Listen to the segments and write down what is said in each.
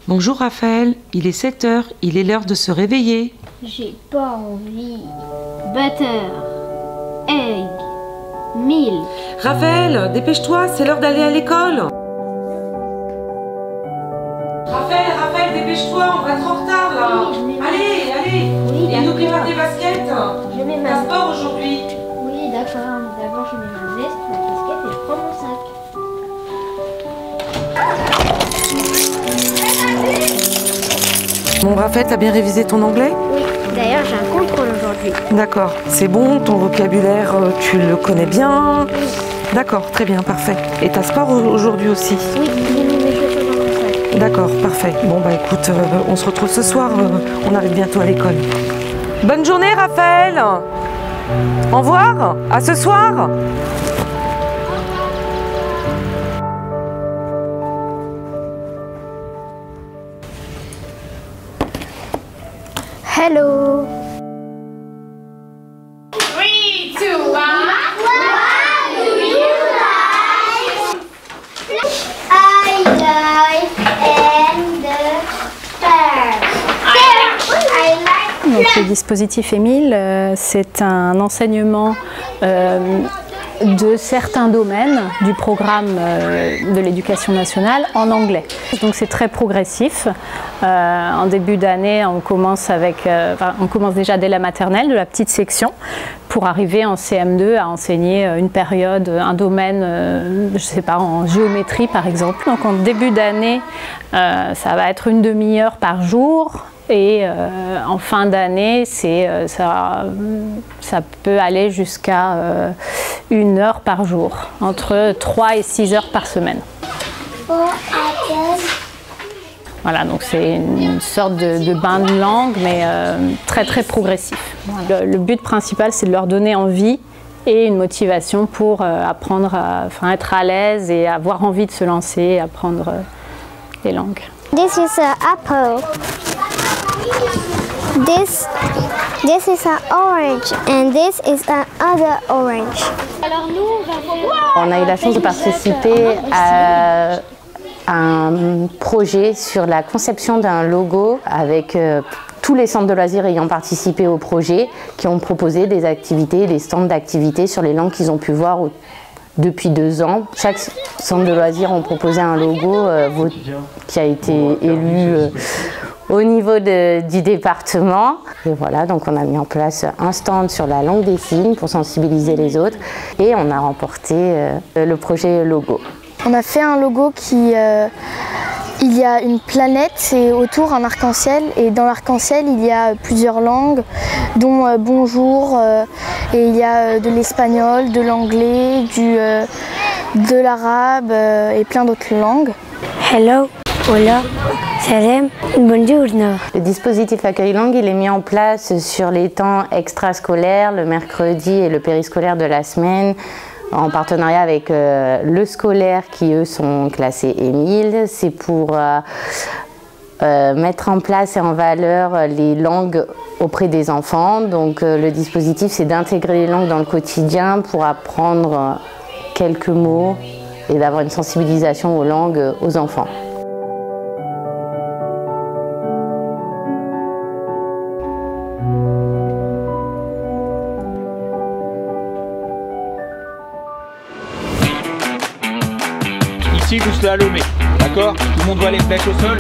Bonjour Raphaël, il est 7 h, il est l'heure de se réveiller. J'ai pas envie. Butter, egg, milk. Raphaël, dépêche-toi, c'est l'heure d'aller à l'école. Raphaël, dépêche-toi, on va être en retard là. Oui, allez. Oui, Et n'oublie pas tes baskets. Je mets ma... T'as sport aujourd'hui. Oui, d'accord, mais d'abord je mets ma veste, ma casquette et je prends mon sac. Bon Raphaël, t'as bien révisé ton anglais? Oui, d'ailleurs j'ai un contrôle aujourd'hui. D'accord, c'est bon, ton vocabulaire, tu le connais bien? D'accord, très bien, parfait. Et t'as sport aujourd'hui aussi? Oui, j'ai mis mes chaussures dans mon sac. D'accord, parfait. Bon bah écoute, on se retrouve ce soir, on arrive bientôt à l'école. Bonne journée Raphaël. Au revoir, à ce soir. Hello. 3, 2, 1. What do you like? I like and the stars. I like. Donc, le dispositif Émile, c'est un enseignement de certains domaines du programme de l'éducation nationale en anglais. Donc c'est très progressif. En début d'année, on commence déjà dès la maternelle, de la petite section, pour arriver en CM2 à enseigner une période, un domaine, je sais pas, en géométrie par exemple. Donc en début d'année, ça va être une demi-heure par jour. Et en fin d'année, ça peut aller jusqu'à 1 heure par jour, entre 3 et 6 heures par semaine. Voilà, donc c'est une sorte de bain de langue, mais très très progressif. Voilà. Le but principal, c'est de leur donner envie et une motivation pour apprendre à être à l'aise et avoir envie de se lancer et apprendre les langues. This is an apple. This is an orange and this is another orange. Alors nous, on a eu la chance de participer à un projet sur la conception d'un logo avec tous les centres de loisirs ayant participé au projet, qui ont proposé des activités, des stands d'activités sur les langues qu'ils ont pu voir depuis 2 ans. Chaque centre de loisirs ont proposé un logo qui a été élu au niveau du département. Et voilà, donc on a mis en place un stand sur la langue des signes pour sensibiliser les autres et on a remporté le projet logo. On a fait un logo qui... il y a une planète et autour un arc-en-ciel, et dans l'arc-en-ciel il y a plusieurs langues dont bonjour, et il y a de l'espagnol, de l'anglais, de l'arabe et plein d'autres langues. Hello, hola, salam, bonjour. Le dispositif accueil langue, il est mis en place sur les temps extrascolaires, le mercredi et le périscolaire de la semaine, en partenariat avec le scolaire qui eux sont classés Émile. C'est pour mettre en place et en valeur les langues auprès des enfants. Donc le dispositif, c'est d'intégrer les langues dans le quotidien pour apprendre quelques mots et d'avoir une sensibilisation aux langues aux enfants. Ici, vous slalomez, d'accord? Tout le monde voit les flèches au sol?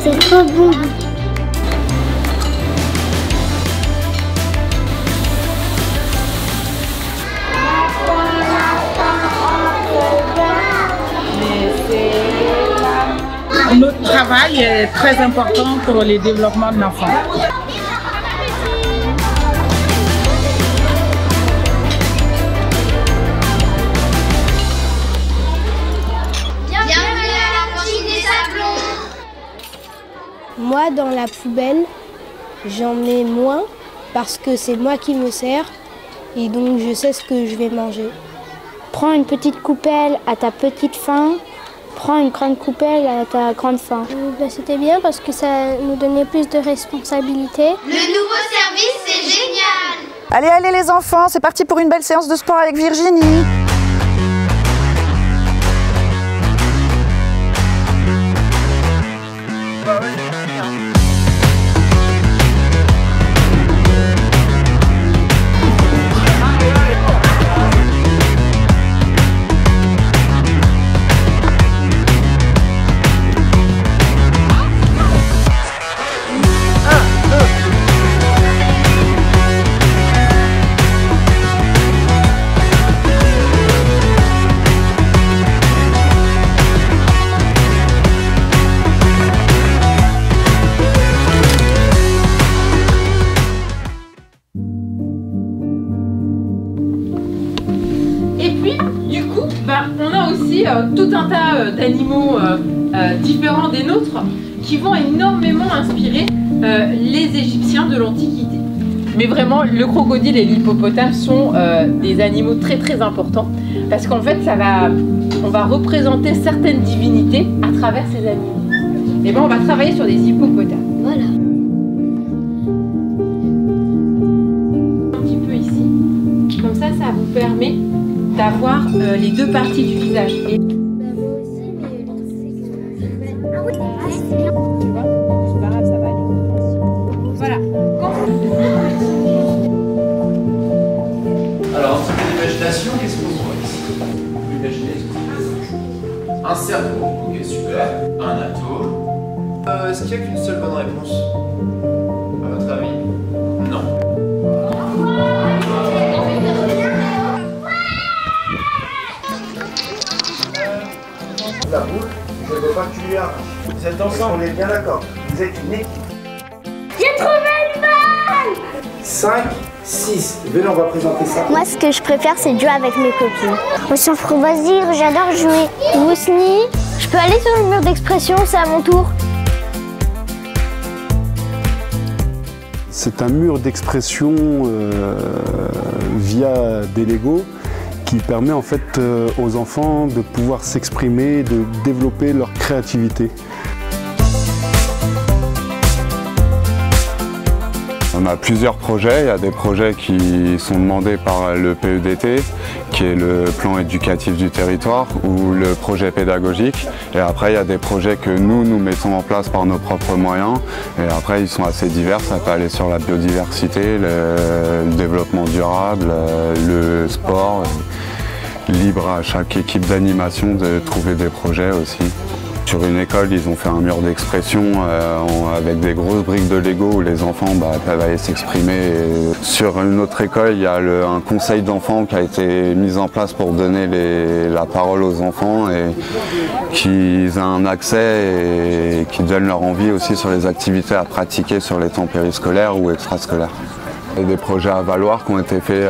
C'est trop bon. Notre travail est très important pour le développement de l'enfant. Moi, dans la poubelle, j'en mets moins parce que c'est moi qui me sers et donc je sais ce que je vais manger. Prends une petite coupelle à ta petite faim, prends une grande coupelle à ta grande faim. C'était bien parce que ça nous donnait plus de responsabilités. Le nouveau service, c'est génial! Allez, allez les enfants, c'est parti pour une belle séance de sport avec Virginie. On a aussi tout un tas d'animaux différents des nôtres qui vont énormément inspirer les Égyptiens de l'Antiquité. Mais vraiment, le crocodile et l'hippopotame sont des animaux très très importants parce qu'en fait, on va représenter certaines divinités à travers ces animaux. Et bien, on va travailler sur des hippopotames. Voilà. Un petit peu ici. Comme ça vous permet d'avoir les deux parties du visage. Et... Voilà. Alors, un petit peu de végétation, qu'est-ce qu'on voit ici? Une végétation. Un cerveau, ok, super. Un atome. Est-ce qu'il n'y a qu'une seule bonne réponse? À votre avis? Non. La boule, je ne veux pas que tu lui arraches. Vous êtes ensemble, on est bien d'accord. Vous êtes une équipe. J'ai trouvé une balle! 5, 6. Venez, on va présenter ça. Moi, ce que je préfère, c'est jouer avec mes copines. Au centre loisir, j'adore jouer. Wousni, je peux aller sur le mur d'expression, c'est à mon tour. C'est un mur d'expression via des Legos qui permet en fait aux enfants de pouvoir s'exprimer, de développer leur créativité. On a plusieurs projets. Il y a des projets qui sont demandés par le PEDT, qui est le plan éducatif du territoire, ou le projet pédagogique. Et après, il y a des projets que nous mettons en place par nos propres moyens. Et après, ils sont assez divers. Ça peut aller sur la biodiversité, le développement durable, le sport. Libre à chaque équipe d'animation de trouver des projets aussi. Sur une école, ils ont fait un mur d'expression avec des grosses briques de Lego où les enfants peuvent aller s'exprimer. Sur une autre école, il y a un conseil d'enfants qui a été mis en place pour donner la parole aux enfants et qu'ils aient un accès et qui donnent leur envie aussi sur les activités à pratiquer sur les temps périscolaires ou extrascolaires. Il y a des projets à Valoir qui ont été faits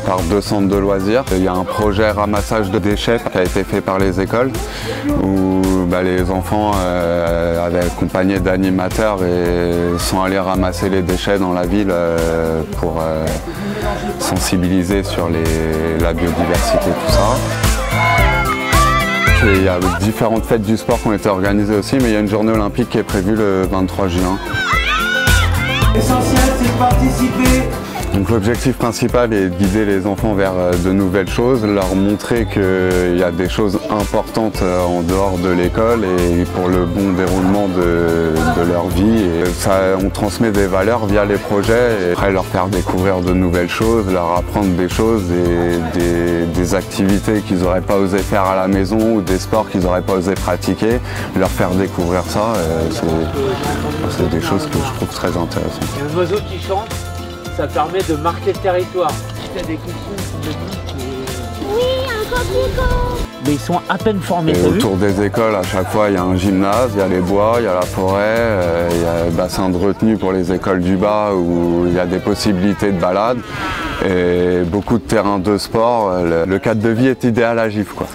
par 2 centres de loisirs. Il y a un projet ramassage de déchets qui a été fait par les écoles où les enfants avaient accompagné d'animateurs et sont allés ramasser les déchets dans la ville pour sensibiliser sur la biodiversité, tout ça. Et il y a différentes fêtes du sport qui ont été organisées aussi, mais il y a une journée olympique qui est prévue le 23 juin. L'essentiel, c'est de participer Donc l'objectif principal est de guider les enfants vers de nouvelles choses, leur montrer qu'il y a des choses importantes en dehors de l'école et pour le bon déroulement de leur vie. Et ça, on transmet des valeurs via les projets et après leur faire découvrir de nouvelles choses, leur apprendre des choses, des activités qu'ils n'auraient pas osé faire à la maison ou des sports qu'ils n'auraient pas osé pratiquer, leur faire découvrir ça, c'est des choses que je trouve très intéressantes. Il y a un oiseau qui chante. Ça permet de marquer le territoire. Il y a des questions Oui, un coquelicot. Mais ils sont à peine formés. Et autour des écoles, à chaque fois, il y a un gymnase, il y a les bois, il y a la forêt, il y a le bassin de retenue pour les écoles du bas où il y a des possibilités de balade et beaucoup de terrains de sport. Le cadre de vie est idéal à Gif, quoi.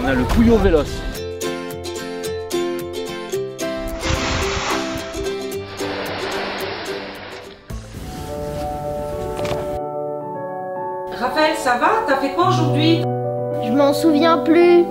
On a le Pouillot Véloce. Raphaël, ça va? T'as fait quoi aujourd'hui? Je m'en souviens plus.